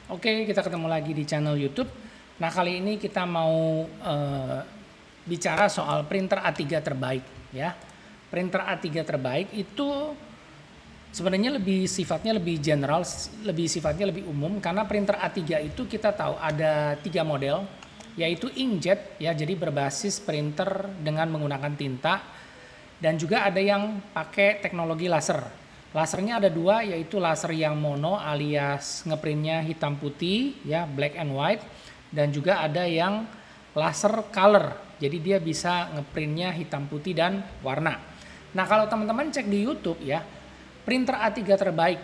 Oke, kita ketemu lagi di channel YouTube. Nah, kali ini kita mau bicara soal printer A3 terbaik ya. Printer A3 terbaik itu sebenarnya sifatnya lebih general, sifatnya lebih umum karena printer A3 itu kita tahu ada 3 model, yaitu inkjet ya, jadi berbasis printer dengan menggunakan tinta, dan juga ada yang pakai teknologi laser. Lasernya ada dua, yaitu laser yang mono alias ngeprintnya hitam putih ya, black and white, dan juga ada yang laser color, jadi dia bisa ngeprintnya hitam putih dan warna. Nah, kalau teman-teman cek di YouTube ya, printer A3 terbaik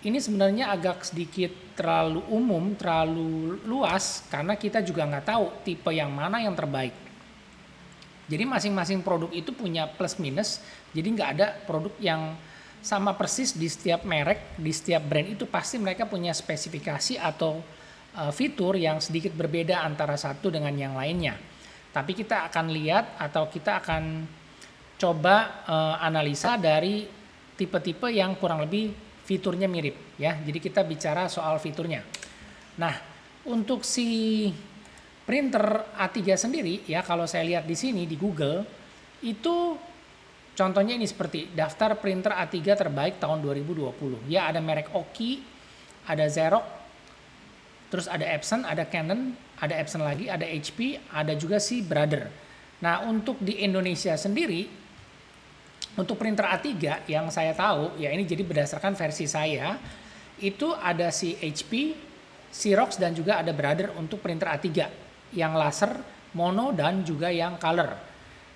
ini sebenarnya agak sedikit terlalu umum, terlalu luas, karena kita juga nggak tahu tipe yang mana yang terbaik. Jadi masing-masing produk itu punya plus minus, jadi nggak ada produk yang sama persis di setiap merek, di setiap brand itu pasti mereka punya spesifikasi atau fitur yang sedikit berbeda antara satu dengan yang lainnya. Tapi kita akan lihat atau kita akan coba analisa dari tipe-tipe yang kurang lebih fiturnya mirip ya. Jadi kita bicara soal fiturnya. Nah, untuk si printer A3 sendiri ya, kalau saya lihat di sini di Google itu contohnya ini seperti daftar printer A3 terbaik tahun 2020. Ya, ada merek Oki, ada Xerox, terus ada Epson, ada Canon, ada Epson lagi, ada HP, ada juga si Brother. Nah, untuk di Indonesia sendiri, untuk printer A3 yang saya tahu, ya ini jadi berdasarkan versi saya, itu ada si HP, Xerox, dan juga ada Brother untuk printer A3 yang laser, mono, dan juga yang color.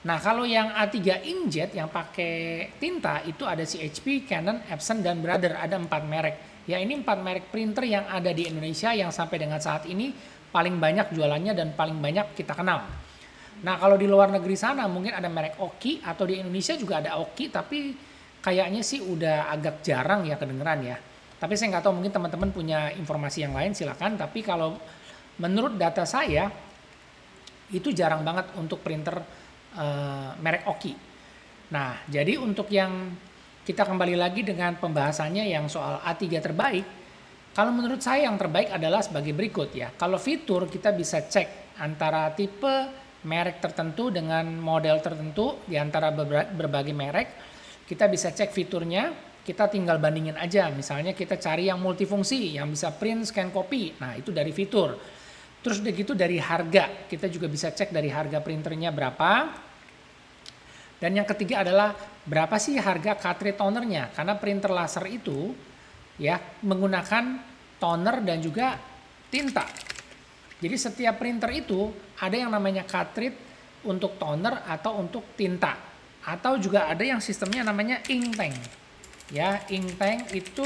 Nah, kalau yang A3 inkjet yang pakai tinta itu ada si HP, Canon, Epson, dan Brother. Ada 4 merek. Ya, ini 4 merek printer yang ada di Indonesia yang sampai dengan saat ini paling banyak jualannya dan paling banyak kita kenal. Nah, kalau di luar negeri sana mungkin ada merek Oki, atau di Indonesia juga ada Oki, tapi kayaknya sih udah agak jarang ya kedengeran ya. Tapi saya nggak tahu, mungkin teman-teman punya informasi yang lain silakan. Tapi kalau menurut data saya itu jarang banget untuk printer merek Oki. Nah, jadi untuk yang kita kembali lagi dengan pembahasannya yang soal A3 terbaik, kalau menurut saya yang terbaik adalah sebagai berikut ya. Kalau fitur kita bisa cek antara tipe merek tertentu dengan model tertentu di antara berbagai merek. Kita bisa cek fiturnya, kita tinggal bandingin aja. Misalnya kita cari yang multifungsi, yang bisa print, scan, copy. Nah, itu dari fitur. Terus begitu dari harga, kita juga bisa cek dari harga printernya berapa. Dan yang ketiga adalah berapa sih harga cartridge tonernya, karena printer laser itu ya menggunakan toner dan juga tinta. Jadi setiap printer itu ada yang namanya cartridge untuk toner atau untuk tinta, atau juga ada yang sistemnya namanya ink tank. Ya, ink tank itu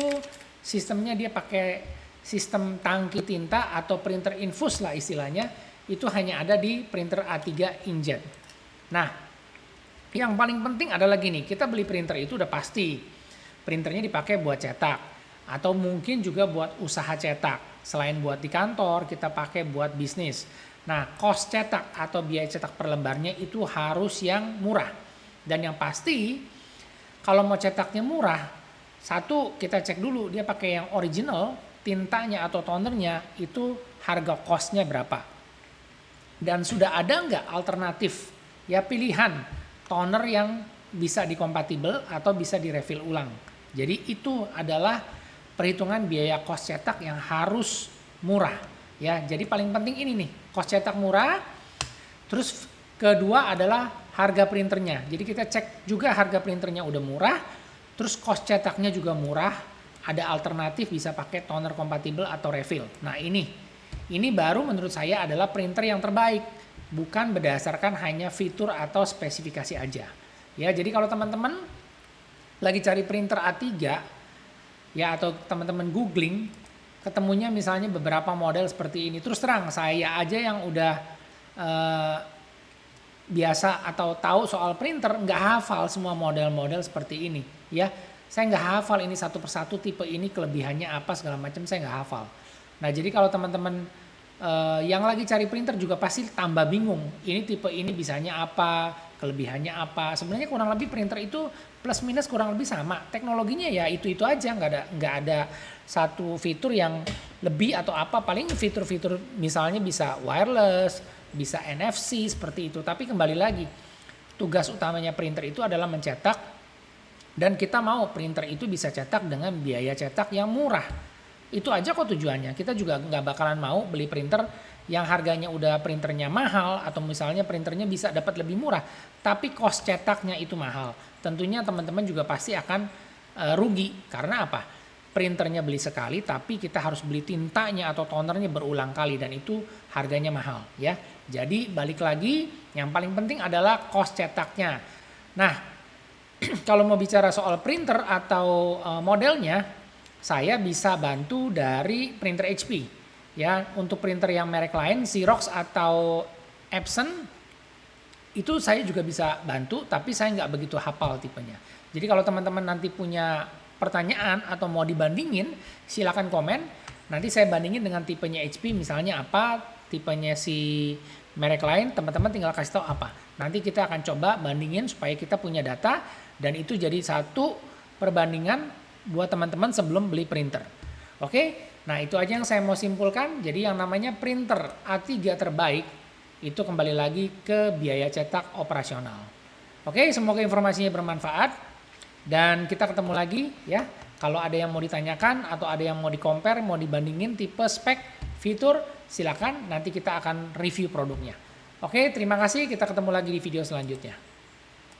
sistemnya dia pakai sistem tangki tinta atau printer infus lah istilahnya, itu hanya ada di printer A3 inkjet. Nah, yang paling penting adalah gini, kita beli printer itu udah pasti printernya dipakai buat cetak atau mungkin juga buat usaha cetak. Selain buat di kantor, kita pakai buat bisnis. Nah, cost cetak atau biaya cetak per lembarnya itu harus yang murah. Dan yang pasti kalau mau cetaknya murah, satu kita cek dulu dia pakai yang original, tintanya atau tonernya itu harga costnya berapa. Dan sudah ada nggak alternatif ya pilihan toner yang bisa dikompatibel atau bisa direfill ulang. Jadi itu adalah perhitungan biaya cost cetak yang harus murah ya. Jadi paling penting ini nih, cost cetak murah. Terus kedua adalah harga printernya. Jadi kita cek juga harga printernya udah murah, terus cost cetaknya juga murah, ada alternatif bisa pakai toner kompatibel atau refill. Nah, ini baru menurut saya adalah printer yang terbaik. Bukan berdasarkan hanya fitur atau spesifikasi aja. Ya, jadi kalau teman-teman lagi cari printer A3 ya, atau teman-teman googling ketemunya misalnya beberapa model seperti ini. Terus terang saya aja yang udah biasa atau tahu soal printer nggak hafal semua model-model seperti ini ya. Saya nggak hafal ini satu persatu tipe ini kelebihannya apa segala macam, saya nggak hafal. Nah, jadi kalau teman-teman yang lagi cari printer juga pasti tambah bingung. Ini tipe ini bisanya apa, kelebihannya apa. Sebenarnya kurang lebih printer itu plus minus kurang lebih sama. Teknologinya ya itu aja, nggak ada satu fitur yang lebih atau apa. Paling fitur-fitur misalnya bisa wireless, bisa NFC seperti itu. Tapi kembali lagi, tugas utamanya printer itu adalah mencetak, dan kita mau printer itu bisa cetak dengan biaya cetak yang murah. Itu aja kok tujuannya. Kita juga nggak bakalan mau beli printer yang harganya udah printernya mahal, atau misalnya printernya bisa dapat lebih murah tapi cost cetaknya itu mahal. Tentunya teman-teman juga pasti akan rugi. Karena apa? Printernya beli sekali tapi kita harus beli tintanya atau tonernya berulang kali, dan itu harganya mahal ya. Jadi balik lagi, yang paling penting adalah cost cetaknya. Nah, kalau mau bicara soal printer atau modelnya, saya bisa bantu dari printer HP. Ya, untuk printer yang merek lain, Xerox atau Epson, itu saya juga bisa bantu, tapi saya nggak begitu hafal tipenya. Jadi kalau teman-teman nanti punya pertanyaan atau mau dibandingin, silakan komen. Nanti saya bandingin dengan tipenya HP, misalnya apa, tipenya si merek lain, teman-teman tinggal kasih tahu apa. Nanti kita akan coba bandingin supaya kita punya data, dan itu jadi satu perbandingan buat teman-teman sebelum beli printer. Oke? Nah, itu aja yang saya mau simpulkan. Jadi yang namanya printer A3 terbaik itu kembali lagi ke biaya cetak operasional. Oke, semoga informasinya bermanfaat dan kita ketemu lagi ya. Kalau ada yang mau ditanyakan atau ada yang mau di-compare, mau dibandingin tipe, spek, fitur, silakan nanti kita akan review produknya. Oke, terima kasih. Kita ketemu lagi di video selanjutnya.